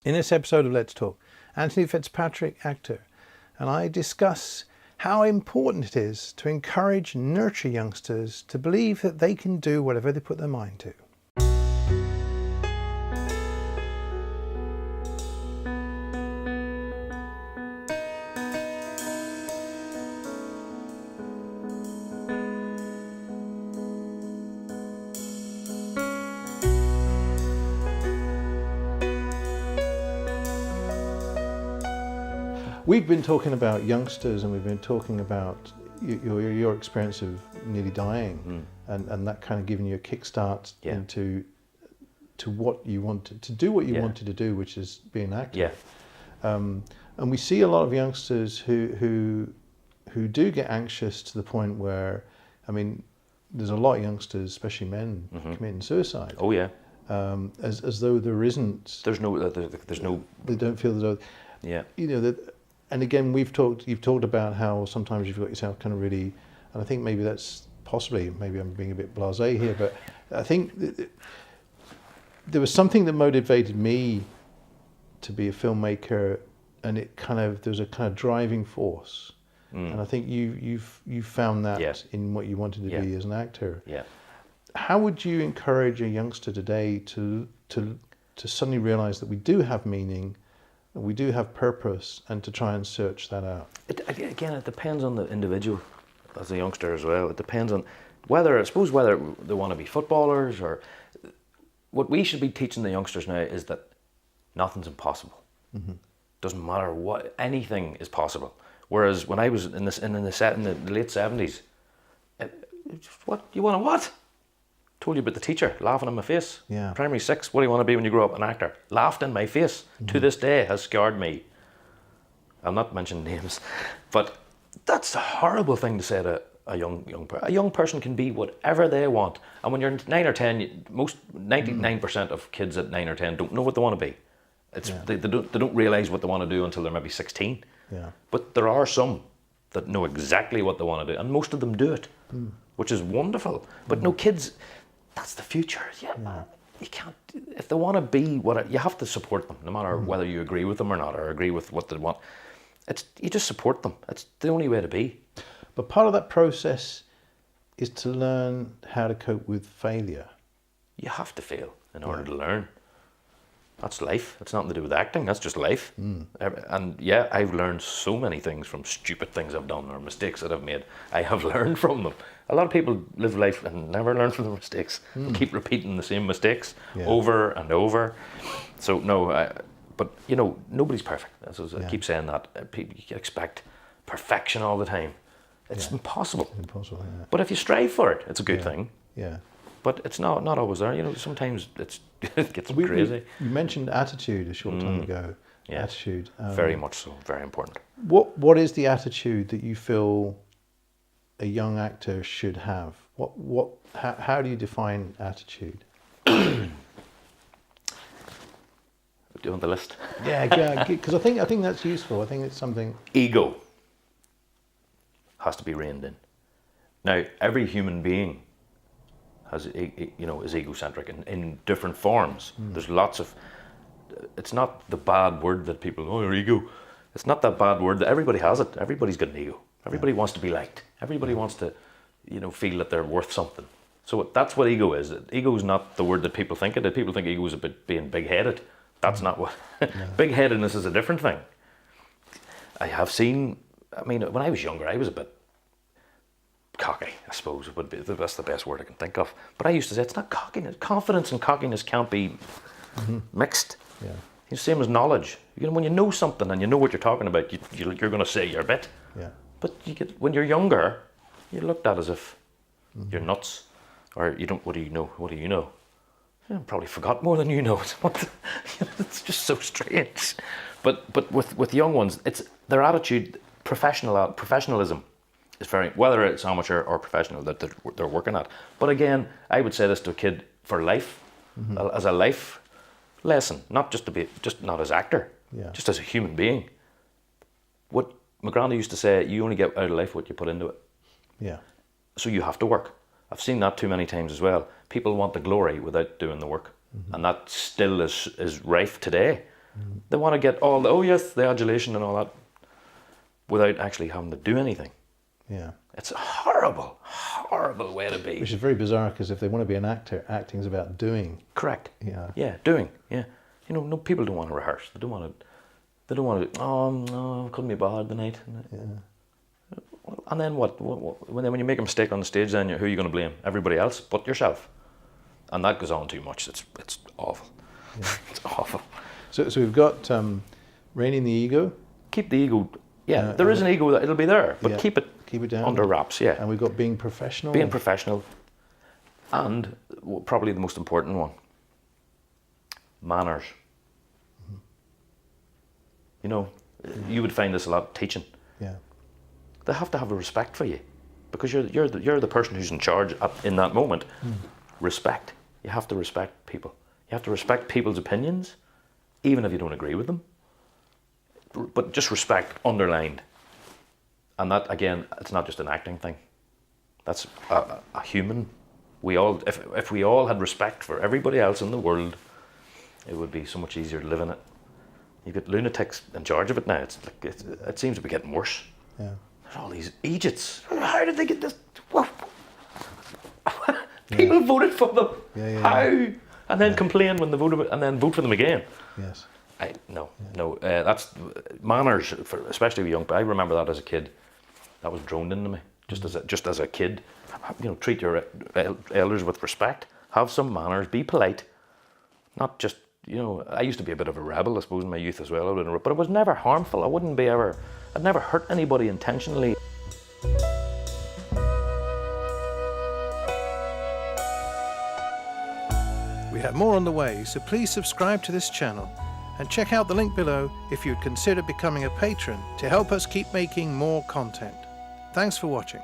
In this episode of Let's Talk, Anthony Fitzpatrick, actor, and I discuss how important it is to encourage and nurture youngsters to believe that they can do whatever they put their mind to. We've been talking about youngsters, and we've been talking about your experience of nearly dying, and that kind of giving you a kickstart into what you wanted to do, what you wanted to do, which is be an actor. And we see a lot of youngsters who do get anxious to the point where, I mean, there's a lot of youngsters, especially men, committing suicide. Oh yeah. As though there isn't. There's no. They don't feel as though. Yeah. You know that. And again, you've talked about how sometimes you've got yourself kind of really, and I think maybe that's maybe I'm being a bit blasé here, but I think there was something that motivated me to be a filmmaker, and there was a kind of driving force, and I think you found that in what you wanted to be as an actor. Yeah. How would you encourage a youngster today to suddenly realize that we do have meaning? We do have purpose, and to try and search that out. It depends on the individual as a youngster as well. It depends on whether they want to be footballers, or what we should be teaching the youngsters now is that nothing's impossible. Doesn't matter what, anything is possible. Whereas when I was in the late 70s, what you want to what? Told you about the teacher laughing in my face. Yeah. Primary 6, what do you want to be when you grow up? An actor. Laughed in my face. To this day has scarred me. I'll not mention names, but that's a horrible thing to say to a young person. A young person can be whatever they want, and when you're 9 or 10, 99% of kids at 9 or 10 don't know what they want to be. They don't realize what they want to do until they're maybe 16. Yeah. But there are some that know exactly what they want to do, and most of them do it, which is wonderful. But no, kids. That's the future. You can't. If they want to be you have to support them, no matter whether you agree with them or not, or agree with what they want. You just support them. It's the only way to be. But part of that process is to learn how to cope with failure. You have to fail in order to learn. That's life. It's nothing to do with acting. That's just life. And I've learned so many things from stupid things I've done or mistakes that I've made. I have learned from them. A lot of people live life and never learn from their mistakes. They keep repeating the same mistakes over and over. So no, but nobody's perfect. I keep saying that. People, you can expect perfection all the time. It's impossible. Impossible. Yeah. But if you strive for it, it's a good thing. Yeah. But it's not always there. Sometimes it gets crazy. You mentioned attitude a short time ago. Yeah. Attitude. Very much so. Very important. What is the attitude that you feel a young actor should have? How do you define attitude? Do you want the list? Yeah, because I think that's useful. I think it's something. Ego has to be reined in. Now, every human being is egocentric in different forms. There's lots of. It's not the bad word that people. Oh, your ego. It's not that bad word. Everybody has it. Everybody's got an ego. Everybody wants to be liked. Everybody wants to, feel that they're worth something. So that's what ego is. Ego is not the word that people think it is. People think ego is about being big-headed. That's not what. Big-headedness is a different thing. I have seen. When I was younger, I was a bit cocky, I suppose. That's the best word I can think of. But I used to say it's not cockiness. Confidence and cockiness can't be mixed. Yeah. It's the same as knowledge. When you know something and you know what you're talking about, you're going to say your bit. Yeah. But when you're younger, you're looked at as if you're nuts, or you don't. What do you know? What do you know? I probably forgot more than you know. It's just so strange. But with young ones, it's their attitude, professionalism is very, whether it's amateur or professional that they're working at. But again, I would say this to a kid for life, as a life lesson, not not as actor, just as a human being. What my granddad used to say, you only get out of life what you put into it. Yeah. So you have to work. I've seen that too many times as well. People want the glory without doing the work. And that still is rife today. They want to get all the, oh yes, the adulation and all that, without actually having to do anything. Yeah. It's a horrible, horrible way to be. Which is very bizarre, because if they want to be an actor, acting's about doing. Correct. Yeah. Yeah, doing. Yeah. You know, no, people don't want to rehearse. They don't want to. Oh no, couldn't be bothered tonight. Yeah. And then what? When you make a mistake on the stage, then who are you going to blame? Everybody else but yourself. And that goes on too much. It's awful. Yeah. It's awful. So we've got reining the ego. Keep the ego. Yeah, there is an ego that it'll be there, but keep it down under wraps. Yeah. And we've got being professional. Being professional, and probably the most important one, manners. Mm-hmm. You know, you would find this a lot teaching. Yeah. They have to have a respect for you, because you're the person who's in charge in that moment. Respect. You have to respect people. You have to respect people's opinions, even if you don't agree with them. But just respect underlined. And that, again, it's not just an acting thing. That's a human. We all, if we all had respect for everybody else in the world, it would be so much easier to live in it. You get lunatics in charge of it now. It's like it seems to be getting worse. Yeah. There's all these idiots. How did they get this? People voted for them. Yeah. How? And then complain when they voted, and then vote for them again. Yes. No. That's manners, especially with young people. I remember that as a kid. That was droned into me. Just as a kid, you know, treat your elders with respect. Have some manners. Be polite. Not just, you know. I used to be a bit of a rebel, I suppose, in my youth as well. But it was never harmful. I'd never hurt anybody intentionally. We have more on the way, so please subscribe to this channel and check out the link below if you'd consider becoming a patron to help us keep making more content. Thanks for watching.